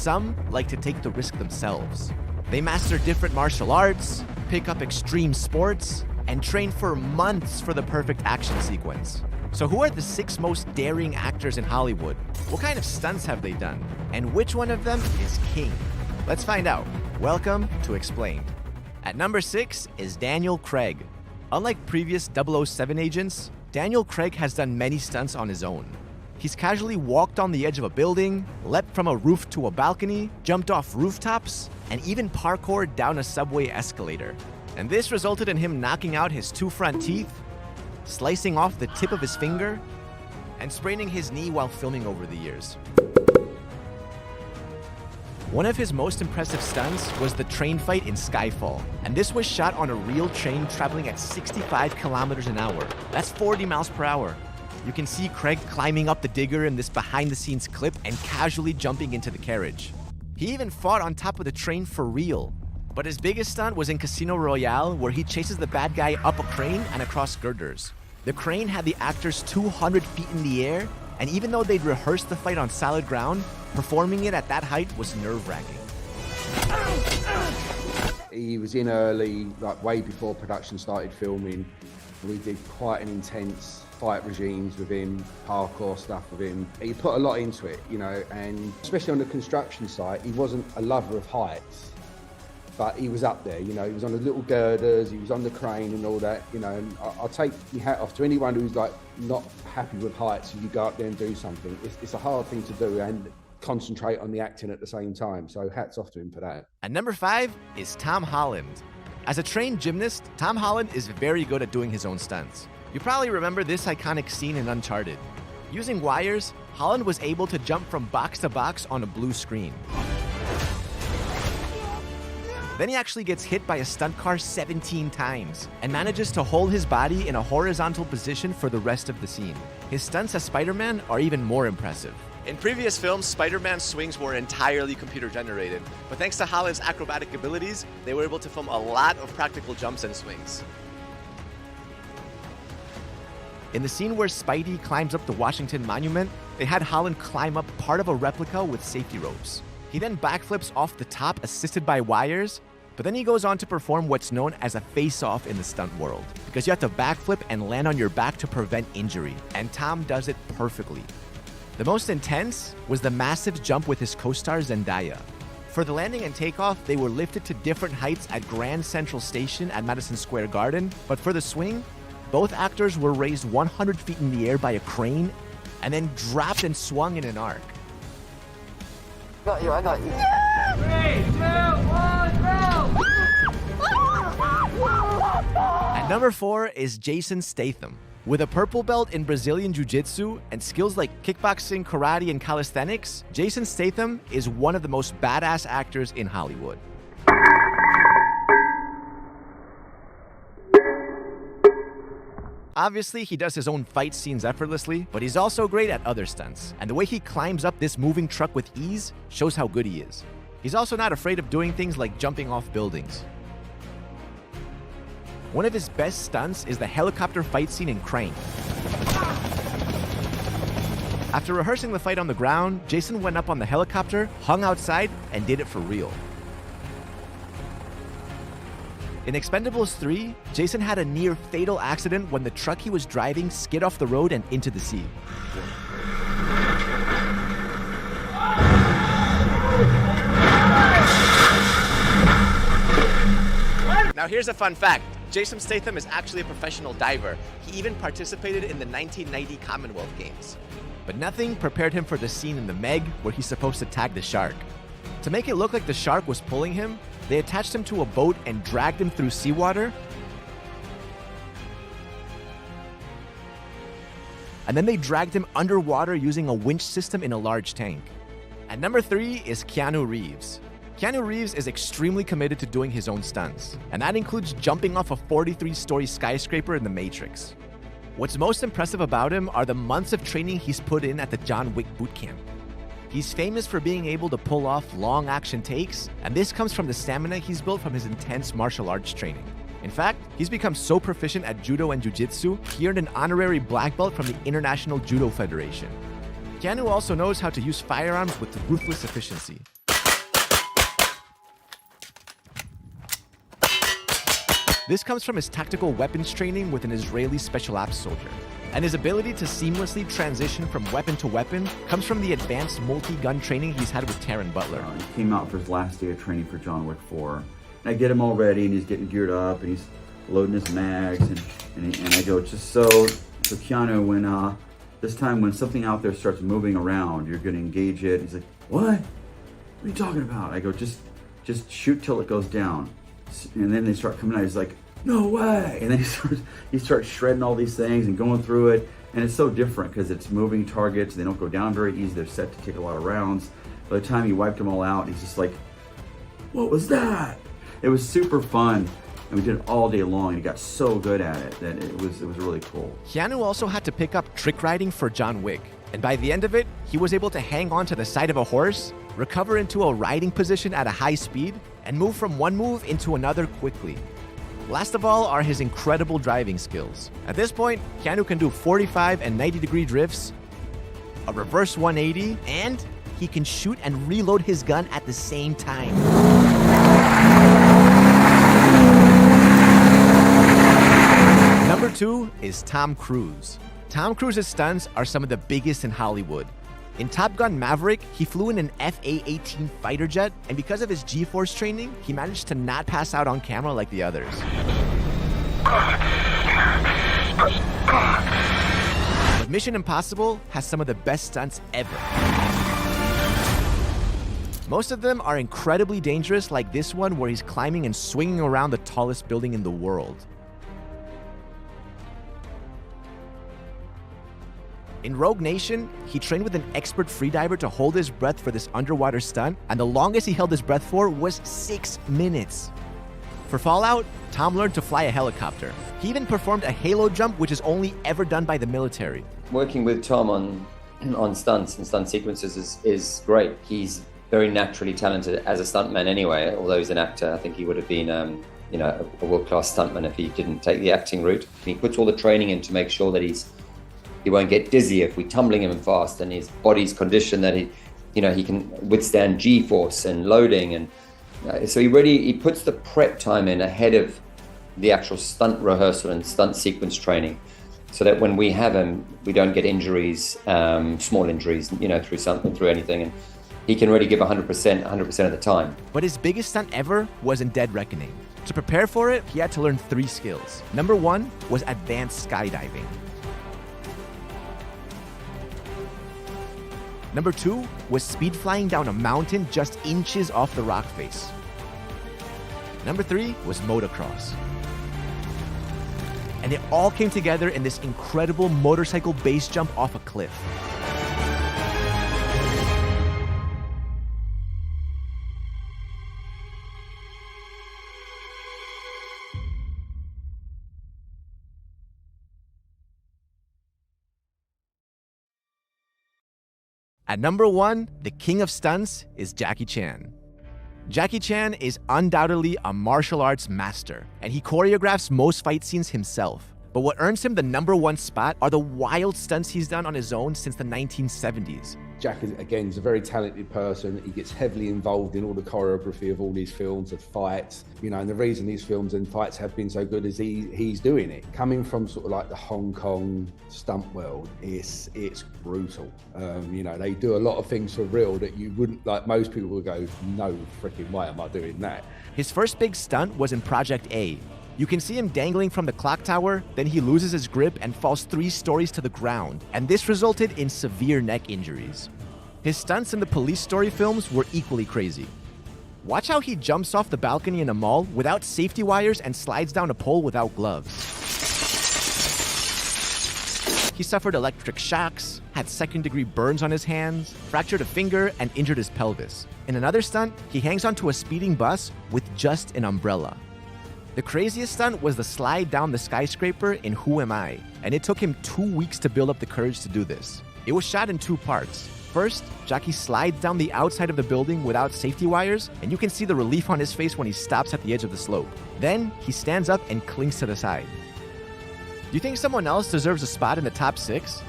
some like to take the risk themselves. They master different martial arts, pick up extreme sports, and train for months for the perfect action sequence. So who are the 6 most daring actors in Hollywood? What kind of stunts have they done? And which one of them is king? Let's find out. Welcome to Explained. At number 6 is Daniel Craig. Unlike previous 007 agents, Daniel Craig has done many stunts on his own. He's casually walked on the edge of a building, leapt from a roof to a balcony, jumped off rooftops, and even parkoured down a subway escalator. And this resulted in him knocking out his 2 front teeth, slicing off the tip of his finger, and spraining his knee while filming over the years. One of his most impressive stunts was the train fight in Skyfall, and this was shot on a real train traveling at 65 kilometers an hour. That's 40 miles per hour. You can see Craig climbing up the digger in this behind-the-scenes clip and casually jumping into the carriage. He even fought on top of the train for real. But his biggest stunt was in Casino Royale, where he chases the bad guy up a crane and across girders. The crane had the actors 200 feet in the air, and even though they'd rehearsed the fight on solid ground, performing it at that height was nerve-wracking. He was in early, like way before production started filming. We did quite an intense fight regimes with him, parkour stuff with him. He put a lot into it, you know, and especially on the construction site, he wasn't a lover of heights, but he was up there, you know, he was on the little girders, he was on the crane and all that, you know, and I'll take my hat off to anyone who's like not happy with heights and you go up there and do something. It's a hard thing to do and concentrate on the acting at the same time, so hats off to him for that. At number 5 is Tom Holland. As a trained gymnast, Tom Holland is very good at doing his own stunts. You probably remember this iconic scene in Uncharted. Using wires, Holland was able to jump from box to box on a blue screen. Then he actually gets hit by a stunt car 17 times and manages to hold his body in a horizontal position for the rest of the scene. His stunts as Spider-Man are even more impressive. In previous films, Spider-Man's swings were entirely computer-generated, but thanks to Holland's acrobatic abilities, they were able to film a lot of practical jumps and swings. In the scene where Spidey climbs up the Washington Monument, they had Holland climb up part of a replica with safety ropes. He then backflips off the top assisted by wires, but then he goes on to perform what's known as a face-off in the stunt world, because you have to backflip and land on your back to prevent injury, and Tom does it perfectly. The most intense was the massive jump with his co-star Zendaya. For the landing and takeoff, they were lifted to different heights at Grand Central Station at Madison Square Garden, but for the swing, both actors were raised 100 feet in the air by a crane and then dropped and swung in an arc. I got you. 3, 2, 1, go! At number 4 is Jason Statham. With a purple belt in Brazilian Jiu-Jitsu and skills like kickboxing, karate, and calisthenics, Jason Statham is one of the most badass actors in Hollywood. Obviously, he does his own fight scenes effortlessly, but he's also great at other stunts, and the way he climbs up this moving truck with ease shows how good he is. He's also not afraid of doing things like jumping off buildings. One of his best stunts is the helicopter fight scene in Crank. After rehearsing the fight on the ground, Jason went up on the helicopter, hung outside, and did it for real. In Expendables 3, Jason had a near-fatal accident when the truck he was driving skid off the road and into the sea. Now here's a fun fact. Jason Statham is actually a professional diver. He even participated in the 1990 Commonwealth Games. But nothing prepared him for the scene in The Meg where he's supposed to tag the shark. To make it look like the shark was pulling him, they attached him to a boat and dragged him through seawater. And then they dragged him underwater using a winch system in a large tank. At number 3 is Keanu Reeves. Keanu Reeves is extremely committed to doing his own stunts, and that includes jumping off a 43-story skyscraper in The Matrix. What's most impressive about him are the months of training he's put in at the John Wick boot camp. He's famous for being able to pull off long action takes, and this comes from the stamina he's built from his intense martial arts training. In fact, he's become so proficient at judo and jiu-jitsu, he earned an honorary black belt from the International Judo Federation. Keanu also knows how to use firearms with ruthless efficiency. This comes from his tactical weapons training with an Israeli special ops soldier. And his ability to seamlessly transition from weapon to weapon comes from the advanced multi-gun training he's had with Taran Butler. He came out for his last day of training for John Wick 4. And I get him all ready, and he's getting geared up, and he's loading his mags, and I go, just so Keanu, when this time when something out there starts moving around, you're going to engage it. He's like, what? What are you talking about? I go, just shoot till it goes down. And then they start coming out. He's like, no way. And then he starts shredding all these things and going through it. And it's so different because it's moving targets. They don't go down very easy. They're set to take a lot of rounds. By the time he wiped them all out, he's just like, what was that? It was super fun. And we did it all day long, and he got so good at it that it was really cool. Keanu also had to pick up trick riding for John Wick. And by the end of it, he was able to hang on to the side of a horse, recover into a riding position at a high speed, and move from one move into another quickly. Last of all are his incredible driving skills. At this point, Keanu can do 45 and 90-degree drifts, a reverse 180, and he can shoot and reload his gun at the same time. Number 2 is Tom Cruise. Tom Cruise's stunts are some of the biggest in Hollywood. In Top Gun Maverick, he flew in an FA-18 fighter jet, and because of his G-force training, he managed to not pass out on camera like the others. But Mission Impossible has some of the best stunts ever. Most of them are incredibly dangerous, like this one where he's climbing and swinging around the tallest building in the world. In Rogue Nation, he trained with an expert freediver to hold his breath for this underwater stunt, and the longest he held his breath for was 6 minutes. For Fallout, Tom learned to fly a helicopter. He even performed a halo jump, which is only ever done by the military. Working with Tom on stunts and stunt sequences is great. He's very naturally talented as a stuntman anyway, although he's an actor. I think he would have been a world-class stuntman if he didn't take the acting route. He puts all the training in to make sure that he won't get dizzy if we're tumbling him fast, and his body's conditioned that he can withstand G-force and loading, and so he puts the prep time in ahead of the actual stunt rehearsal and stunt sequence training, so that when we have him, we don't get injuries, small injuries, through anything, and he can really give 100% of the time. But his biggest stunt ever was in Dead Reckoning. To prepare for it, he had to learn 3 skills. Number 1 was advanced skydiving. Number 2 was speed flying down a mountain just inches off the rock face. Number 3 was motocross. And it all came together in this incredible motorcycle base jump off a cliff. At number 1, the king of stunts is Jackie Chan. Jackie Chan is undoubtedly a martial arts master, and he choreographs most fight scenes himself. But what earns him the number 1 spot are the wild stunts he's done on his own since the 1970s. Jack, again, is a very talented person. He gets heavily involved in all the choreography of all these films and fights, and the reason these films and fights have been so good is he's doing it. Coming from sort of like the Hong Kong stunt world, it's brutal. They do a lot of things for real that you wouldn't, like most people would go, no freaking way am I doing that. His first big stunt was in Project A. You can see him dangling from the clock tower, then he loses his grip and falls 3 stories to the ground, and this resulted in severe neck injuries. His stunts in the Police Story films were equally crazy. Watch how he jumps off the balcony in a mall without safety wires and slides down a pole without gloves. He suffered electric shocks, had second-degree burns on his hands, fractured a finger, and injured his pelvis. In another stunt, he hangs onto a speeding bus with just an umbrella. The craziest stunt was the slide down the skyscraper in Who Am I? And it took him 2 weeks to build up the courage to do this. It was shot in 2 parts. First, Jackie slides down the outside of the building without safety wires, and you can see the relief on his face when he stops at the edge of the slope. Then, he stands up and clings to the side. Do you think someone else deserves a spot in the top 6?